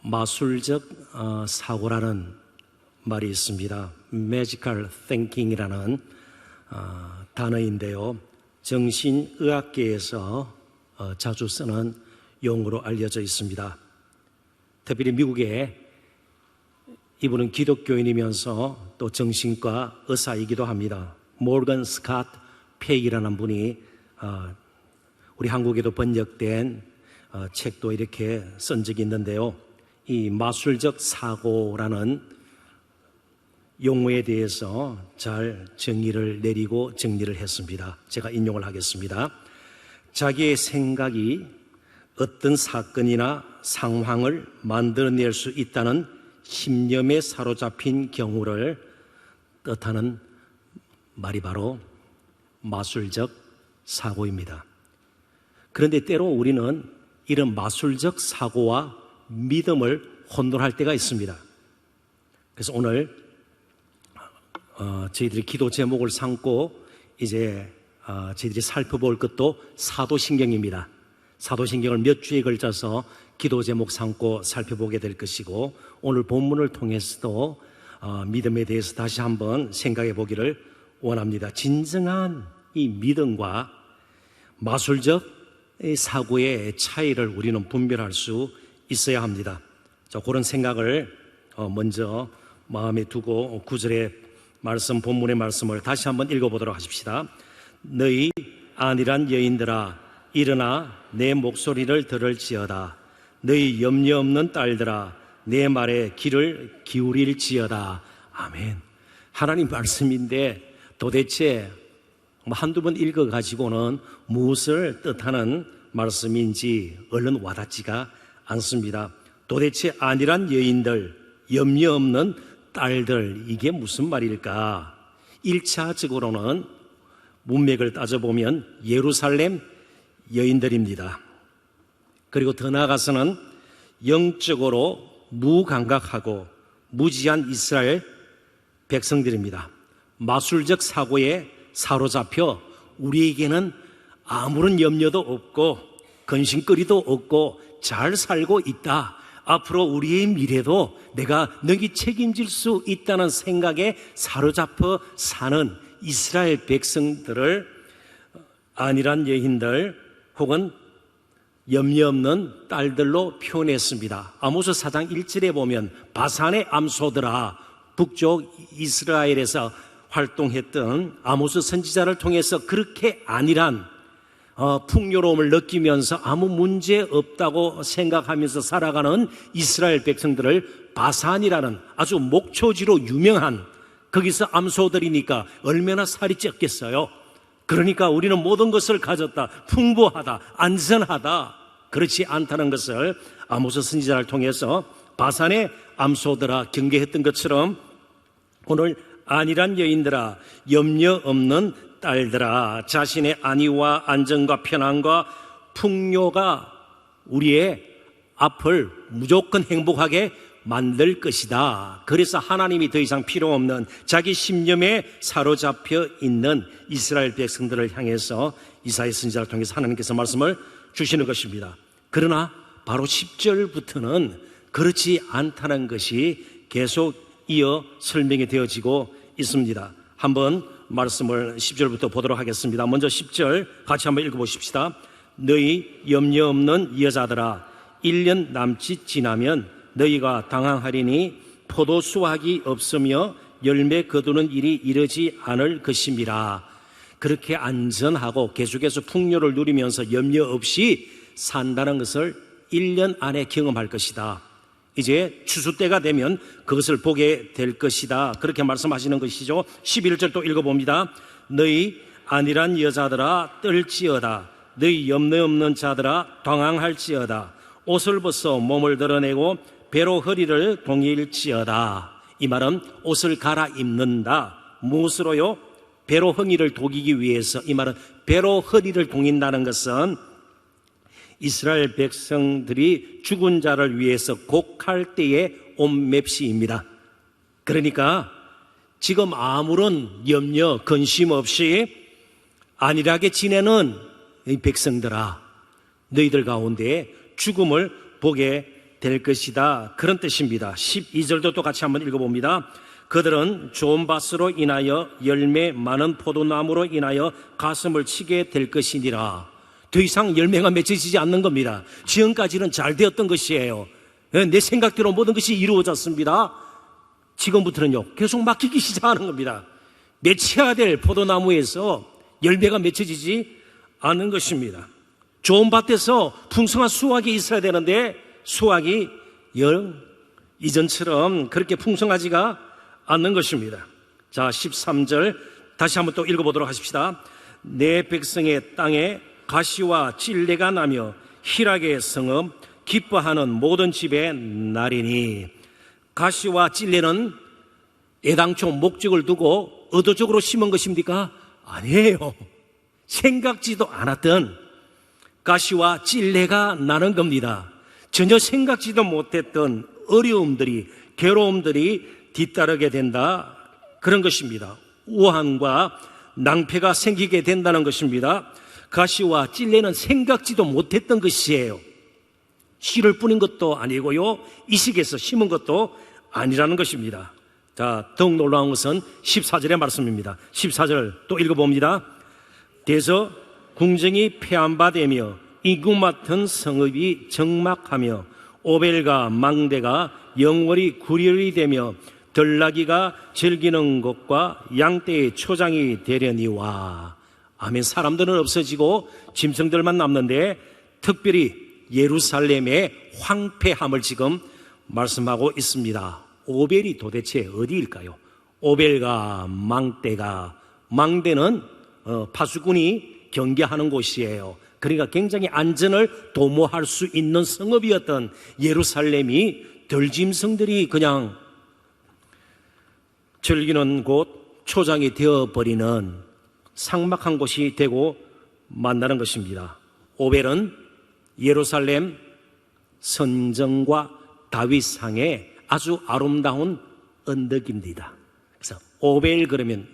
마술적 사고라는 말이 있습니다. Magical thinking이라는 단어인데요. 정신의학계에서 자주 쓰는 용어로 알려져 있습니다. 특별히 미국에 이분은 기독교인이면서 또 정신과 의사이기도 합니다. 모건 스캇 페이라는 분이 우리 한국에도 번역된 책도 이렇게 쓴 적이 있는데요. 이 마술적 사고라는 용어에 대해서 잘 정의를 내리고 정리를 했습니다. 제가 인용을 하겠습니다. 자기의 생각이 어떤 사건이나 상황을 만들어낼 수 있다는 신념에 사로잡힌 경우를 뜻하는 말이 바로 마술적 사고입니다. 그런데 때로 우리는 이런 마술적 사고와 믿음을 혼돈할 때가 있습니다. 그래서 오늘 저희들이 기도 제목을 삼고 이제 저희들이 살펴볼 것도 사도신경입니다. 사도신경을 몇 주에 걸쳐서 기도 제목 삼고 살펴보게 될 것이고, 오늘 본문을 통해서도 믿음에 대해서 다시 한번 생각해 보기를 원합니다. 진정한 이 믿음과 마술적 사고의 차이를 우리는 분별할 수 있어야 합니다. 자, 그런 생각을 먼저 마음에 두고 9절의 말씀, 본문의 말씀을 다시 한번 읽어보도록 하십시다. 너희 안일한 여인들아, 일어나 내 목소리를 들을지어다. 너희 염려 없는 딸들아, 내 말에 귀를 기울일지어다. 아멘. 하나님 말씀인데 도대체 한두 번 읽어가지고는 무엇을 뜻하는 말씀인지 얼른 와닿지가 않습니다. 도대체 안일한 여인들, 염려 없는 딸들, 이게 무슨 말일까? 1차적으로는 문맥을 따져보면 예루살렘 여인들입니다. 그리고 더 나아가서는 영적으로 무감각하고 무지한 이스라엘 백성들입니다. 마술적 사고에 사로잡혀 우리에게는 아무런 염려도 없고 근심거리도 없고 잘 살고 있다. 앞으로 우리의 미래도 내가 너희 책임질 수 있다는 생각에 사로잡혀 사는 이스라엘 백성들을 안일한 여인들 혹은 염려 없는 딸들로 표현했습니다. 아모스 4장 1절에 보면 바산의 암소들아, 북쪽 이스라엘에서 활동했던 아모스 선지자를 통해서 그렇게 안일한 풍요로움을 느끼면서 아무 문제 없다고 생각하면서 살아가는 이스라엘 백성들을 바산이라는 아주 목초지로 유명한, 거기서 암소들이니까 얼마나 살이 쪘겠어요. 그러니까 우리는 모든 것을 가졌다, 풍부하다, 안전하다, 그렇지 않다는 것을 아모스 선지자를 통해서 바산의 암소들아 경계했던 것처럼 오늘 안일한 여인들아, 염려 없는 딸들아, 자신의 안위와 안정과 편안과 풍요가 우리의 앞을 무조건 행복하게 만들 것이다. 그래서 하나님이 더 이상 필요 없는 자기 신념에 사로잡혀 있는 이스라엘 백성들을 향해서 이사야 선지자를 통해서 하나님께서 말씀을 주시는 것입니다. 그러나 바로 10절부터는 그렇지 않다는 것이 계속 이어 설명이 되어지고 있습니다. 한번 말씀을 10절부터 보도록 하겠습니다. 먼저 10절 같이 한번 읽어보십시다. 너희 염려 없는 여자들아, 1년 남짓 지나면 너희가 당황하리니 포도 수확이 없으며 열매 거두는 일이 이르지 않을 것임이라. 그렇게 안전하고 계속해서 풍요를 누리면서 염려 없이 산다는 것을 1년 안에 경험할 것이다. 이제 추수 때가 되면 그것을 보게 될 것이다. 그렇게 말씀하시는 것이죠. 11절 또 읽어봅니다. 너희 안일한 여자들아 떨지어다. 너희 염려 없는 자들아 당황할지어다. 옷을 벗어 몸을 드러내고 배로 허리를 동일지어다. 이 말은 옷을 갈아입는다. 무엇으로요? 배로 허리를 동이기 위해서. 이 말은 배로 허리를 동인다는 것은 이스라엘 백성들이 죽은 자를 위해서 곡할 때의 옷맵시입니다. 그러니까 지금 아무런 염려, 근심 없이 안일하게 지내는 이 백성들아, 너희들 가운데 죽음을 보게 될 것이다. 그런 뜻입니다. 12절도 또 같이 한번 읽어봅니다. 그들은 좋은 밭으로 인하여 열매 많은 포도나무로 인하여 가슴을 치게 될 것이니라. 더 이상 열매가 맺혀지지 않는 겁니다. 지금까지는 잘 되었던 것이에요. 내 생각대로 모든 것이 이루어졌습니다. 지금부터는요, 계속 막히기 시작하는 겁니다. 맺혀야 될 포도나무에서 열매가 맺혀지지 않는 것입니다. 좋은 밭에서 풍성한 수확이 있어야 되는데 수확이 이전처럼 그렇게 풍성하지가 않는 것입니다. 자, 13절 다시 한번 또 읽어보도록 하십시다. 내 백성의 땅에 가시와 찔레가 나며 희락의 성읍 기뻐하는 모든 집에 나리니. 가시와 찔레는 애당초 목적을 두고 의도적으로 심은 것입니까? 아니에요. 생각지도 않았던 가시와 찔레가 나는 겁니다. 전혀 생각지도 못했던 어려움들이, 괴로움들이 뒤따르게 된다, 그런 것입니다. 우환과 낭패가 생기게 된다는 것입니다. 가시와 찔레는 생각지도 못했던 것이에요. 씨를 뿌린 것도 아니고요, 이식해서 심은 것도 아니라는 것입니다. 자, 더욱 놀라운 것은 14절의 말씀입니다. 14절 또 읽어봅니다. 대저 궁정이 폐한바되며 인구 맡은 성읍이 적막하며 오벨과 망대가 영월이 구렬이 되며 들나귀가 즐기는 곳과 양떼의 초장이 되려니와. 아멘. 사람들은 없어지고 짐승들만 남는데 특별히 예루살렘의 황폐함을 지금 말씀하고 있습니다. 오벨이 도대체 어디일까요? 오벨과 망대가, 망대는 파수꾼이 경계하는 곳이에요. 그러니까 굉장히 안전을 도모할 수 있는 성읍이었던 예루살렘이 들짐승들이 그냥 즐기는 곳, 초장이 되어버리는 삭막한 곳이 되고 만나는 것입니다. 오벨은 예루살렘 선정과 다윗상의 아주 아름다운 언덕입니다. 그래서 오벨 그러면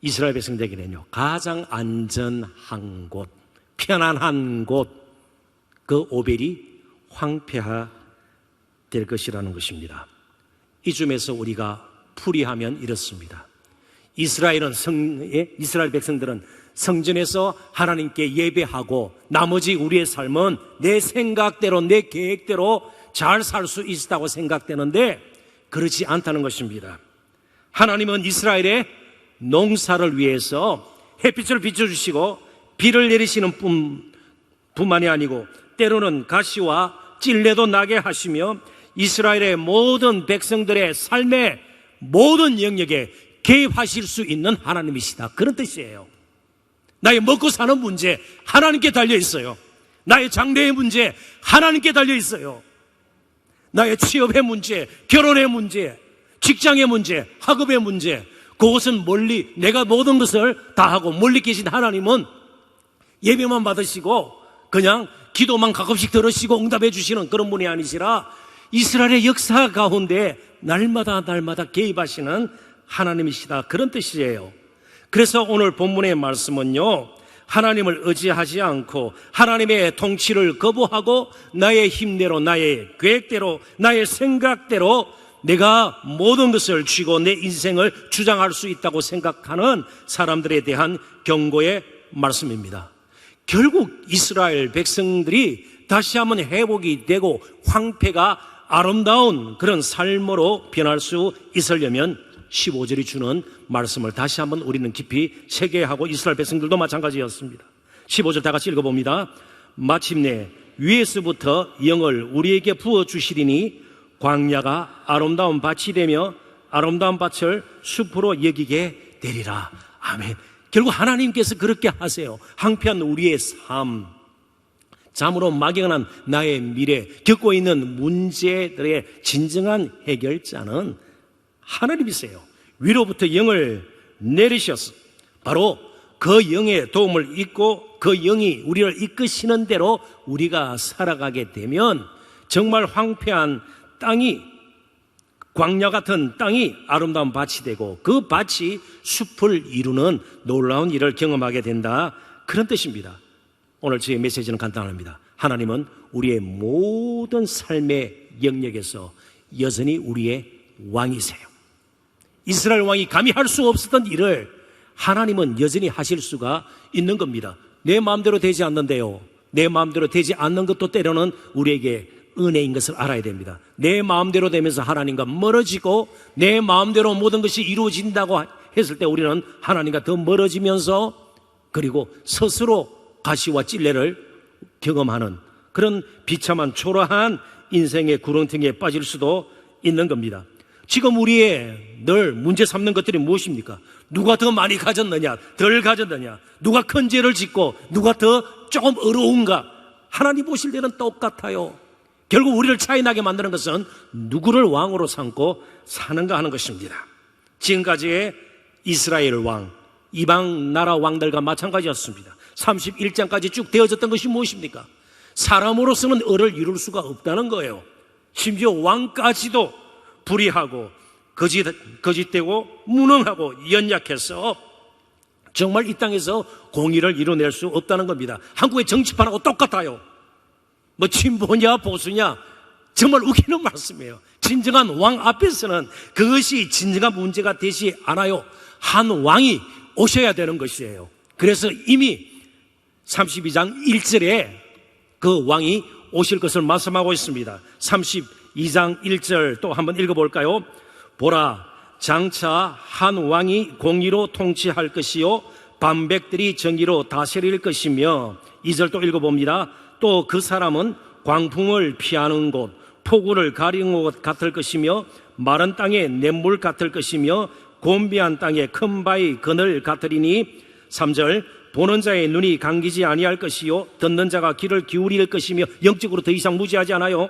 이스라엘 백성들에게는요, 가장 안전한 곳, 편안한 곳, 그 오벨이 황폐화 될 것이라는 것입니다. 이 점에서 우리가 풀이하면 이렇습니다. 이스라엘 백성들은 성전에서 하나님께 예배하고 나머지 우리의 삶은 내 생각대로, 내 계획대로 잘 살 수 있다고 생각되는데 그렇지 않다는 것입니다. 하나님은 이스라엘의 농사를 위해서 햇빛을 비춰주시고 비를 내리시는 뿐만이 아니고 때로는 가시와 찔레도 나게 하시며 이스라엘의 모든 백성들의 삶의 모든 영역에 개입하실 수 있는 하나님이시다, 그런 뜻이에요. 나의 먹고 사는 문제 하나님께 달려 있어요. 나의 장래의 문제 하나님께 달려 있어요. 나의 취업의 문제, 결혼의 문제, 직장의 문제, 학업의 문제, 그것은 멀리, 내가 모든 것을 다 하고 멀리 계신 하나님은 예배만 받으시고 그냥 기도만 가끔씩 들으시고 응답해 주시는 그런 분이 아니시라 이스라엘의 역사 가운데 날마다 개입하시는 하나님이시다, 그런 뜻이에요. 그래서 오늘 본문의 말씀은요, 하나님을 의지하지 않고 하나님의 통치를 거부하고 나의 힘대로, 나의 계획대로, 나의 생각대로 내가 모든 것을 쥐고 내 인생을 주장할 수 있다고 생각하는 사람들에 대한 경고의 말씀입니다. 결국 이스라엘 백성들이 다시 한번 회복이 되고 황폐가 아름다운 그런 삶으로 변할 수 있으려면 15절이 주는 말씀을 다시 한번 우리는 깊이 새겨하고 이스라엘 백성들도 마찬가지였습니다. 15절 다 같이 읽어봅니다. 마침내 위에서부터 영을 우리에게 부어주시리니 광야가 아름다운 밭이 되며 아름다운 밭을 숲으로 여기게 되리라. 아멘. 결국 하나님께서 그렇게 하세요. 한편 우리의 삶, 참으로 막연한 나의 미래, 겪고 있는 문제들의 진정한 해결자는 하나님이세요. 위로부터 영을 내리셔서 바로 그 영의 도움을 입고 그 영이 우리를 이끄시는 대로 우리가 살아가게 되면 정말 황폐한 땅이, 광야 같은 땅이 아름다운 밭이 되고 그 밭이 숲을 이루는 놀라운 일을 경험하게 된다, 그런 뜻입니다. 오늘 저의 메시지는 간단합니다. 하나님은 우리의 모든 삶의 영역에서 여전히 우리의 왕이세요. 이스라엘 왕이 감히 할 수 없었던 일을 하나님은 여전히 하실 수가 있는 겁니다. 내 마음대로 되지 않는데요, 내 마음대로 되지 않는 것도 때로는 우리에게 은혜인 것을 알아야 됩니다. 내 마음대로 되면서 하나님과 멀어지고 내 마음대로 모든 것이 이루어진다고 했을 때 우리는 하나님과 더 멀어지면서 그리고 스스로 가시와 찔레를 경험하는 그런 비참한 초라한 인생의 구렁텅이에 빠질 수도 있는 겁니다. 지금 우리의 늘 문제 삼는 것들이 무엇입니까? 누가 더 많이 가졌느냐, 덜 가졌느냐, 누가 큰 죄를 짓고 누가 더 조금 어려운가. 하나님 보실 때는 똑같아요. 결국 우리를 차이나게 만드는 것은 누구를 왕으로 삼고 사는가 하는 것입니다. 지금까지의 이스라엘 왕, 이방 나라 왕들과 마찬가지였습니다. 31장까지 쭉 되어졌던 것이 무엇입니까? 사람으로서는 을을 이룰 수가 없다는 거예요. 심지어 왕까지도 불의하고 거짓되고 무능하고 연약해서 정말 이 땅에서 공의를 이뤄낼 수 없다는 겁니다. 한국의 정치판하고 똑같아요. 뭐 진보냐 보수냐, 정말 웃기는 말씀이에요. 진정한 왕 앞에서는 그것이 진정한 문제가 되지 않아요. 한 왕이 오셔야 되는 것이에요. 그래서 이미 32장 1절에 그 왕이 오실 것을 말씀하고 있습니다. 32장 1절 또 한번 읽어볼까요? 보라, 장차 한 왕이 공의로 통치할 것이요 반백들이 정의로 다스릴 것이며, 2절 또 읽어봅니다. 또 그 사람은 광풍을 피하는 곳, 폭우를 가리는 곳 같을 것이며, 마른 땅에 냇물 같을 것이며, 곤비한 땅에 큰 바위 그늘 같으리니, 3절 보는 자의 눈이 감기지 아니할 것이요 듣는 자가 귀를 기울일 것이며, 영적으로 더 이상 무지하지 않아요.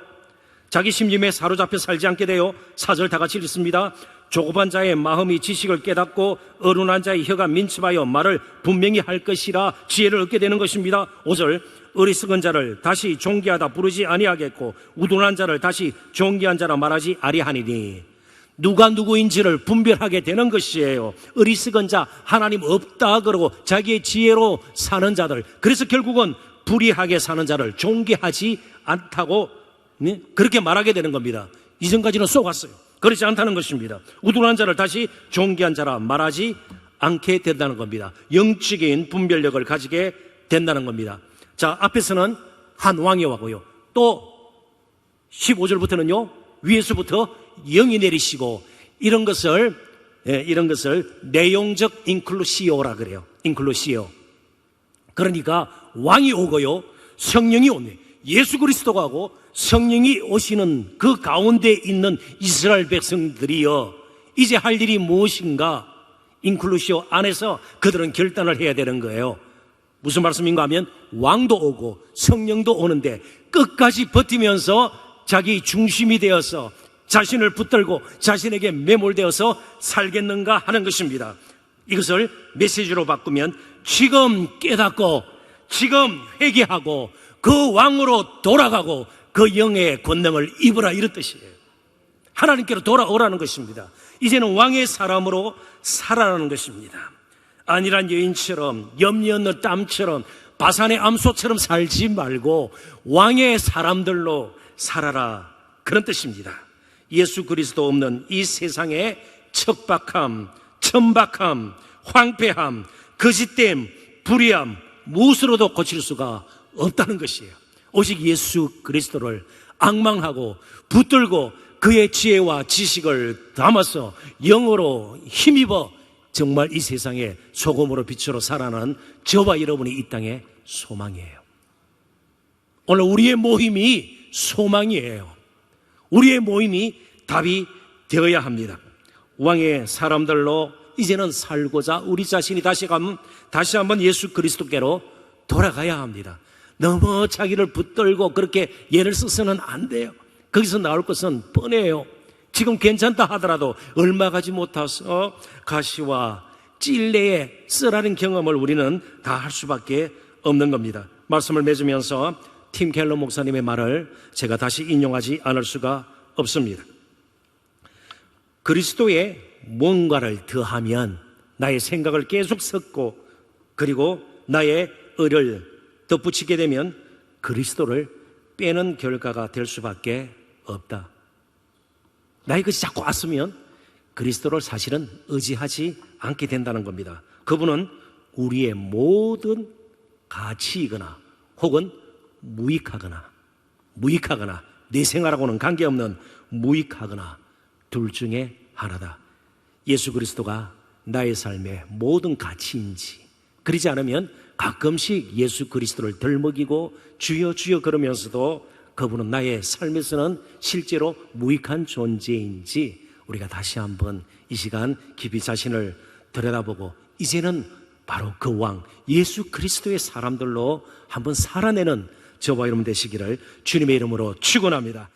자기 심림에 사로잡혀 살지 않게 돼요. 4절 다 같이 읽습니다. 조급한 자의 마음이 지식을 깨닫고 어른한 자의 혀가 민첩하여 말을 분명히 할 것이라 지혜를 얻게 되는 것입니다. 5절 어리석은 자를 다시 존귀하다 부르지 아니하겠고 우둔한 자를 다시 존귀한 자라 말하지 아니하니니. 누가 누구인지를 분별하게 되는 것이에요. 어리석은 자, 하나님 없다 그러고 자기의 지혜로 사는 자들, 그래서 결국은 불의하게 사는 자를 존귀하지 않다고 그렇게 말하게 되는 겁니다. 이전까지는 쏘았어요. 그렇지 않다는 것입니다. 우둔한 자를 다시 존귀한 자라 말하지 않게 된다는 겁니다. 영적인 분별력을 가지게 된다는 겁니다. 자, 앞에서는 한 왕이 와고요, 또 15절부터는요 위에서부터 영이 내리시고, 이런 것을 내용적 인클루시오라 그래요. 인클루시오. 그러니까 왕이 오고요, 성령이 오네. 예수 그리스도가 하고 성령이 오시는 그 가운데 있는 이스라엘 백성들이요, 이제 할 일이 무엇인가? 인클루시오 안에서 그들은 결단을 해야 되는 거예요. 무슨 말씀인가 하면 왕도 오고 성령도 오는데 끝까지 버티면서 자기 중심이 되어서 자신을 붙들고 자신에게 매몰되어서 살겠는가 하는 것입니다. 이것을 메시지로 바꾸면 지금 깨닫고 지금 회개하고 그 왕으로 돌아가고 그 영의 권능을 입으라, 이런 뜻이에요. 하나님께로 돌아오라는 것입니다. 이제는 왕의 사람으로 살아라는 것입니다. 안일한 여인처럼 염려 없는 땀처럼 바산의 암소처럼 살지 말고 왕의 사람들로 살아라, 그런 뜻입니다. 예수 그리스도 없는 이 세상의 척박함, 천박함, 황폐함, 거짓됨, 불의함 무엇으로도 고칠 수가 없다는 것이에요. 오직 예수 그리스도를 앙망하고 붙들고 그의 지혜와 지식을 담아서 영으로 힘입어 정말 이 세상에 소금으로 빛으로 살아나는 저와 여러분이 이 땅의 소망이에요. 오늘 우리의 모임이 소망이에요. 우리의 모임이 답이 되어야 합니다. 왕의 사람들로 이제는 살고자 우리 자신이 다시 한번 예수 그리스도께로 돌아가야 합니다. 너무 자기를 붙들고 그렇게 예를 써서는 안 돼요. 거기서 나올 것은 뻔해요. 지금 괜찮다 하더라도 얼마 가지 못해서 가시와 찔레에 쓰라는 경험을 우리는 다 할 수밖에 없는 겁니다. 말씀을 맺으면서 팀 켈러 목사님의 말을 제가 다시 인용하지 않을 수가 없습니다. 그리스도에 뭔가를 더하면 나의 생각을 계속 섞고 그리고 나의 의를 덧붙이게 되면 그리스도를 빼는 결과가 될 수밖에 없다. 나의 것이 자꾸 왔으면 그리스도를 사실은 의지하지 않게 된다는 겁니다. 그분은 우리의 모든 가치이거나 혹은 무익하거나 내 생활하고는 관계없는 무익하거나 둘 중에 하나다. 예수 그리스도가 나의 삶의 모든 가치인지, 그러지 않으면 가끔씩 예수 그리스도를 덜먹이고 주여 주여 그러면서도 그분은 나의 삶에서는 실제로 무익한 존재인지 우리가 다시 한번 이 시간 깊이 자신을 들여다보고 이제는 바로 그 왕 예수 그리스도의 사람들로 한번 살아내는 저와 여러분 되시기를 주님의 이름으로 축원합니다.